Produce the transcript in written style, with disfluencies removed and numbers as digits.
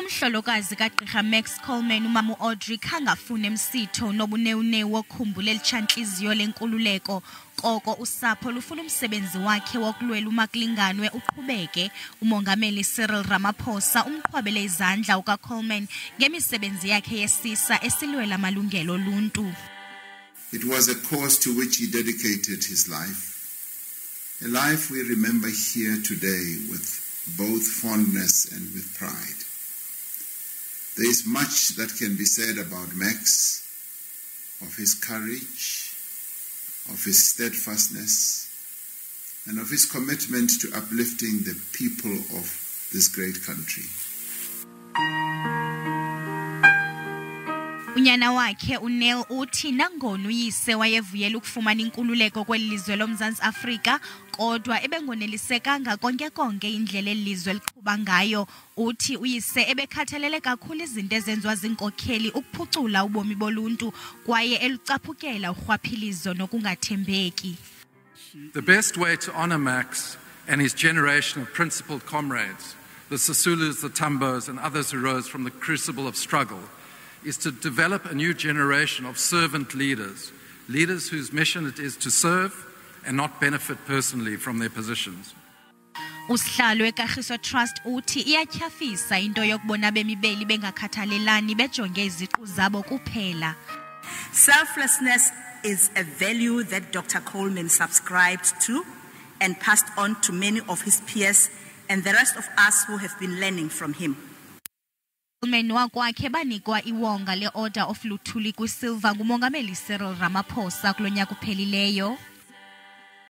Umhlolokazi kaGqirha Max Coleman umama Audrey khangafuna emsitho nobunewune wokhumbula elitshanhliziyo lenkululeko koko usapho lufuna umsebenzi wakhe wokulwela umakulinganwe uqhubeke. Umongameli Cyril Ramaphosa umqhwabele izandla ukaColeman ngemisebenzi yakhe yesisa esilwela amalungelo oluntu. It was a cause to which he dedicated his life, a life we remember here today with both fondness and with pride. There is much that can be said about Max, of his courage, of his steadfastness, and of his commitment to uplifting the people of this great country. Unyana wakhe uNeil uthi nangona uyise wayevuyela ukufumana inkululeko kwelizwe loMzantsi Afrika kodwa ebengonelisekanga konke indlela elizwe liqhuba ngayo. Uthi uyise ebekhathalele kakhulu izinto ezenziwa zinkokheli ukuphucula ubomi boluntu kwaye elucaphukela urhwaphilizo nokungathembeki. The best way to honor Max and his generation of principled comrades, the Sisulus, the Tambos and others who rose from the crucible of struggle, is to develop a new generation of servant leaders, leaders whose mission it is to serve and not benefit personally from their positions. Usihlalo weKagiso Trust uthi iyatyhafisa into yokubona bemibeli bengakhathalelani bejonge iziqu zabo kuphela. Selflessness is a value that Dr. Coleman subscribed to and passed on to many of his peers and the rest of us who have been learning from him. Coleman wakwakhe banikwa iwonga le Order of Luthuli kwisilver ngumongameli Cyril Ramaphosa kulo nyaka uphelileyo.